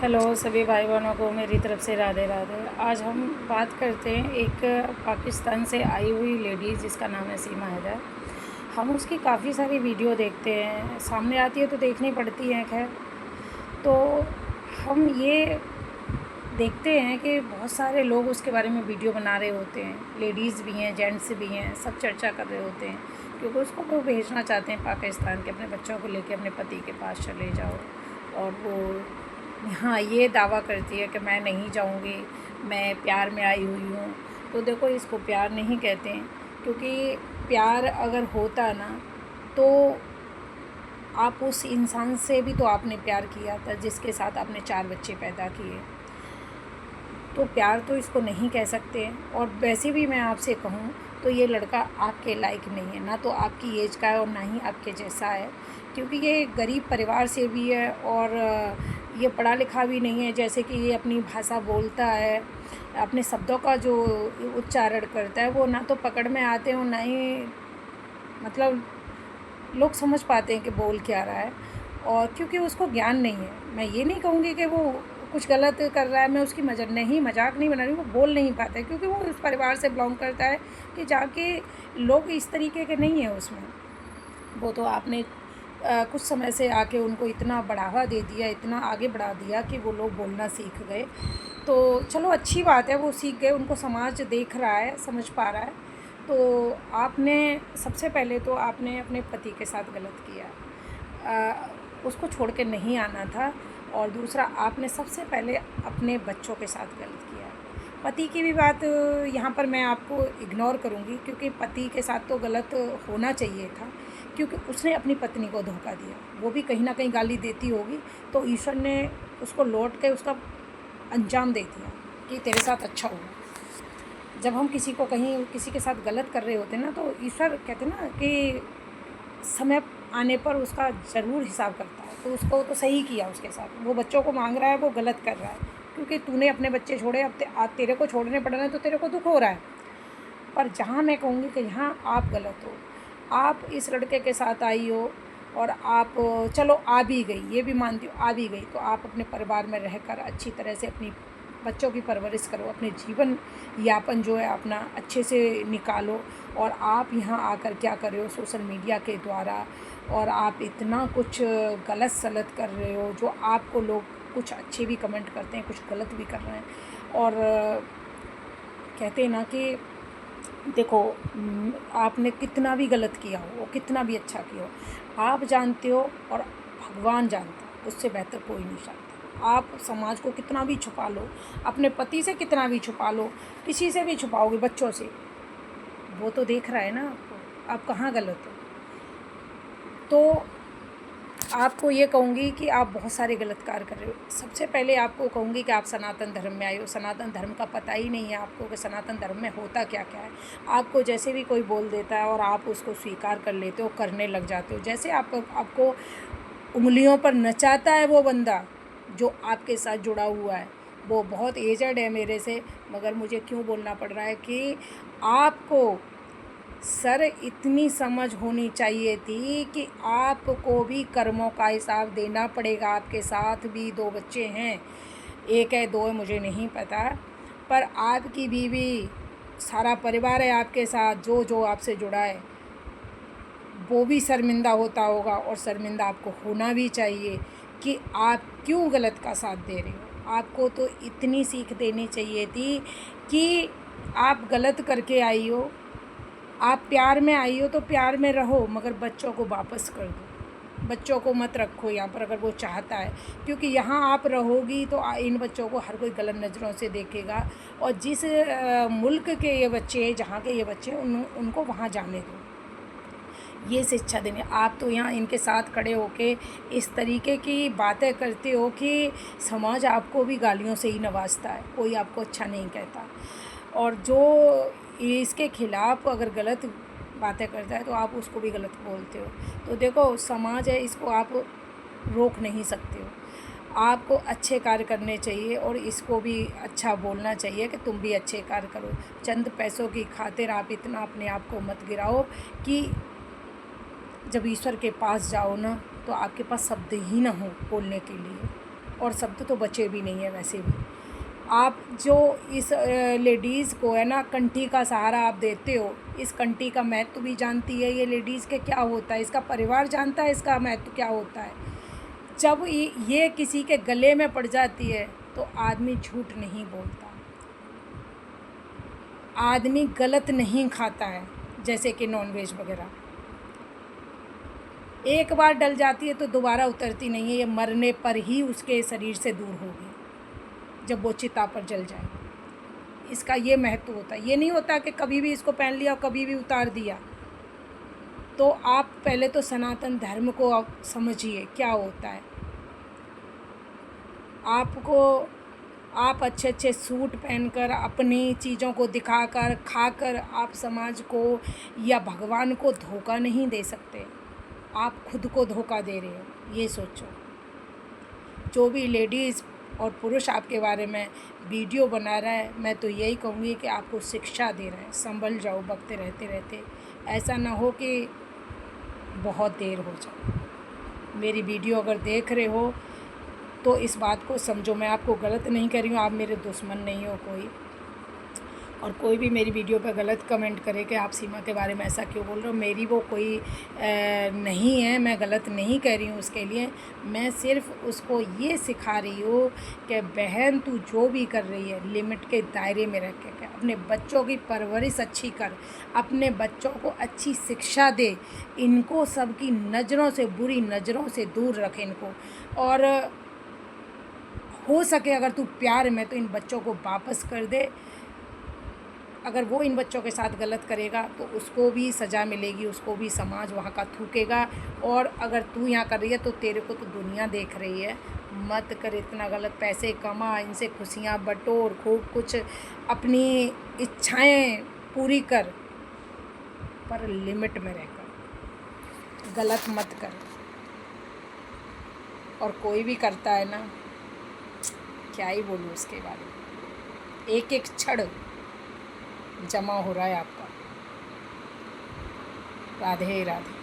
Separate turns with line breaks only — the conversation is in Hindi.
हेलो सभी भाई बहनों को मेरी तरफ से राधे राधे। आज हम बात करते हैं एक पाकिस्तान से आई हुई लेडी जिसका नाम है सीमा हैदर। हम उसकी काफ़ी सारी वीडियो देखते हैं, सामने आती है तो देखनी पड़ती है। खैर, तो हम ये देखते हैं कि बहुत सारे लोग उसके बारे में वीडियो बना रहे होते हैं, लेडीज़ भी हैं, जेंट्स भी हैं, सब चर्चा कर रहे होते हैं क्योंकि उसको वो भेजना चाहते हैं पाकिस्तान के, अपने बच्चों को लेके अपने पति के पास चले जाओ। और वो हाँ, ये दावा करती है कि मैं नहीं जाऊंगी, मैं प्यार में आई हुई हूँ। तो देखो, इसको प्यार नहीं कहते हैं, क्योंकि प्यार अगर होता ना तो आप उस इंसान से भी तो आपने प्यार किया था जिसके साथ आपने 4 बच्चे पैदा किए। तो प्यार तो इसको नहीं कह सकते। और वैसे भी मैं आपसे कहूँ तो ये लड़का आपके लायक नहीं है, ना तो आपकी एज का है और ना ही आपके जैसा है, क्योंकि ये गरीब परिवार से भी है और ये पढ़ा लिखा भी नहीं है। जैसे कि ये अपनी भाषा बोलता है, अपने शब्दों का जो उच्चारण करता है वो ना तो पकड़ में आते हैं और ना ही मतलब लोग समझ पाते हैं कि बोल क्या रहा है। और क्योंकि उसको ज्ञान नहीं है, मैं ये नहीं कहूँगी कि वो कुछ गलत कर रहा है, मैं उसकी मजाक नहीं बना रही हूँ। वो बोल नहीं पाता है क्योंकि वो उस परिवार से बिलोंग करता है कि जहाँ के लोग इस तरीके के नहीं हैं उसमें। वो तो आपने कुछ समय से आके उनको इतना बढ़ावा दे दिया, इतना आगे बढ़ा दिया कि वो लोग बोलना सीख गए। तो चलो, अच्छी बात है, वो सीख गए, उनको समाज देख रहा है, समझ पा रहा है। तो आपने सबसे पहले तो आपने अपने पति के साथ गलत किया, उसको छोड़ के नहीं आना था। और दूसरा, आपने सबसे पहले अपने बच्चों के साथ गलत किया। पति की भी बात यहाँ पर मैं आपको इग्नोर करूँगी, क्योंकि पति के साथ तो गलत होना चाहिए था, क्योंकि उसने अपनी पत्नी को धोखा दिया। वो भी कहीं ना कहीं गाली देती होगी, तो ईश्वर ने उसको लौट के उसका अंजाम दे दिया कि तेरे साथ अच्छा होगा। जब हम किसी को कहीं किसी के साथ गलत कर रहे होते हैं ना, तो ईश्वर कहते हैं ना कि समय आने पर उसका ज़रूर हिसाब करता है। तो उसको तो सही किया उसके साथ, वो बच्चों को मांग रहा है, वो गलत कर रहा है, क्योंकि तूने अपने बच्चे छोड़े, अब आज तेरे को छोड़ने पड़ रहे हैं तो तेरे को दुख हो रहा है। पर जहाँ मैं कहूँगी कि यहाँ आप गलत हो, आप इस लड़के के साथ आई हो और आप चलो आ भी गई, ये भी मानती हो आ भी गई, तो आप अपने परिवार में रहकर अच्छी तरह से अपनी बच्चों की परवरिश करो, अपने जीवन यापन जो है अपना अच्छे से निकालो। और आप यहाँ आकर क्या कर रहे हो सोशल मीडिया के द्वारा, और आप इतना कुछ गलत सलत कर रहे हो, जो आपको लोग कुछ अच्छे भी कमेंट करते हैं, कुछ गलत भी कर रहे हैं। और कहते हैं ना कि देखो, आपने कितना भी गलत किया हो, वो कितना भी अच्छा किया हो, आप जानते हो और भगवान जानता है, उससे बेहतर कोई नहीं जानता। आप समाज को कितना भी छुपा लो, अपने पति से कितना भी छुपा लो, किसी से भी छुपाओगे, बच्चों से, वो तो देख रहा है ना आपको, आप कहाँ गलत हो। तो आपको ये कहूँगी कि आप बहुत सारे गलत कार्य कर रहे हो। सबसे पहले आपको कहूँगी कि आप सनातन धर्म में आए हो। सनातन धर्म का पता ही नहीं है आपको कि सनातन धर्म में होता क्या क्या है। आपको जैसे भी कोई बोल देता है और आप उसको स्वीकार कर लेते हो, करने लग जाते हो। जैसे आपको उंगलियों पर नचाता है वो बंदा जो आपके साथ जुड़ा हुआ है, वो बहुत एजड है मेरे से, मगर मुझे क्यों बोलना पड़ रहा है कि आपको सर इतनी समझ होनी चाहिए थी कि आपको भी कर्मों का हिसाब देना पड़ेगा। आपके साथ भी 2 बच्चे हैं, 1 है 2 है मुझे नहीं पता, पर आपकी बीवी, सारा परिवार है आपके साथ, जो जो आपसे जुड़ा है, वो भी शर्मिंदा होता होगा। और शर्मिंदा आपको होना भी चाहिए कि आप क्यों गलत का साथ दे रहे हो। आपको तो इतनी सीख देनी चाहिए थी कि आप गलत करके आई हो, आप प्यार में आई हो तो प्यार में रहो, मगर बच्चों को वापस कर दो। बच्चों को मत रखो यहाँ पर अगर वो चाहता है, क्योंकि यहाँ आप रहोगी तो इन बच्चों को हर कोई गलत नज़रों से देखेगा। और जिस मुल्क के ये बच्चे हैं, जहाँ के ये बच्चे हैं, उनको वहाँ जाने दो। ये शिक्षा देने आप तो यहाँ इनके साथ खड़े होके इस तरीके की बातें करते हो कि समाज आपको भी गालियों से ही नवाजता है, कोई आपको अच्छा नहीं कहता। और जो इसके खिलाफ़ अगर गलत बातें करता है तो आप उसको भी गलत बोलते हो। तो देखो, समाज है, इसको आप रोक नहीं सकते हो। आपको अच्छे कार्य करने चाहिए और इसको भी अच्छा बोलना चाहिए कि तुम भी अच्छे कार्य करो। चंद पैसों की खातिर आप इतना अपने आप को मत गिराओ कि जब ईश्वर के पास जाओ ना, तो आपके पास शब्द ही ना हो बोलने के लिए। और शब्द तो बचे भी नहीं है वैसे भी। आप जो इस लेडीज़ को है ना कंठी का सहारा आप देते हो, इस कंठी का महत्व भी जानती है ये लेडीज़ के क्या होता है, इसका परिवार जानता है इसका महत्व क्या होता है। जब ये किसी के गले में पड़ जाती है तो आदमी झूठ नहीं बोलता, आदमी गलत नहीं खाता है, जैसे कि नॉनवेज वगैरह। एक बार डल जाती है तो दोबारा उतरती नहीं है, ये मरने पर ही उसके शरीर से दूर होगी, जब वो चिता पर जल जाए। इसका ये महत्व होता है। ये नहीं होता कि कभी भी इसको पहन लिया और कभी भी उतार दिया। तो आप पहले तो सनातन धर्म को आप समझिए क्या होता है। आप अच्छे अच्छे सूट पहनकर अपनी चीज़ों को दिखाकर खाकर आप समाज को या भगवान को धोखा नहीं दे सकते, आप खुद को धोखा दे रहे हो, ये सोचो। जो भी लेडीज़ और पुरुष आपके बारे में वीडियो बना रहा है, मैं तो यही कहूँगी कि आपको शिक्षा दे रहा है, संभल जाओ बकते रहते रहते। ऐसा ना हो कि बहुत देर हो जाए। मेरी वीडियो अगर देख रहे हो तो इस बात को समझो, मैं आपको गलत नहीं कर रही हूँ, आप मेरे दुश्मन नहीं हो कोई। और कोई भी मेरी वीडियो पे गलत कमेंट करे कि आप सीमा के बारे में ऐसा क्यों बोल रहे हो, मेरी वो कोई नहीं है, मैं गलत नहीं कह रही हूँ उसके लिए। मैं सिर्फ उसको ये सिखा रही हूँ कि बहन तू जो भी कर रही है लिमिट के दायरे में रह के अपने बच्चों की परवरिश अच्छी कर, अपने बच्चों को अच्छी शिक्षा दे, इनको सबकी नज़रों से, बुरी नज़रों से दूर रखे इनको। और हो सके अगर तू प्यार में तो इन बच्चों को वापस कर दे। अगर वो इन बच्चों के साथ गलत करेगा तो उसको भी सज़ा मिलेगी, उसको भी समाज वहाँ का थूकेगा। और अगर तू यहाँ कर रही है तो तेरे को तो दुनिया देख रही है। मत कर इतना गलत, पैसे कमा, इनसे खुशियाँ बटोर, खूब कुछ अपनी इच्छाएं पूरी कर, पर लिमिट में रहकर, गलत मत कर। और कोई भी करता है ना, क्या ही बोलूँ उसके बारे में, एक एक क्षण जमा हो रहा है आपका। राधे राधे।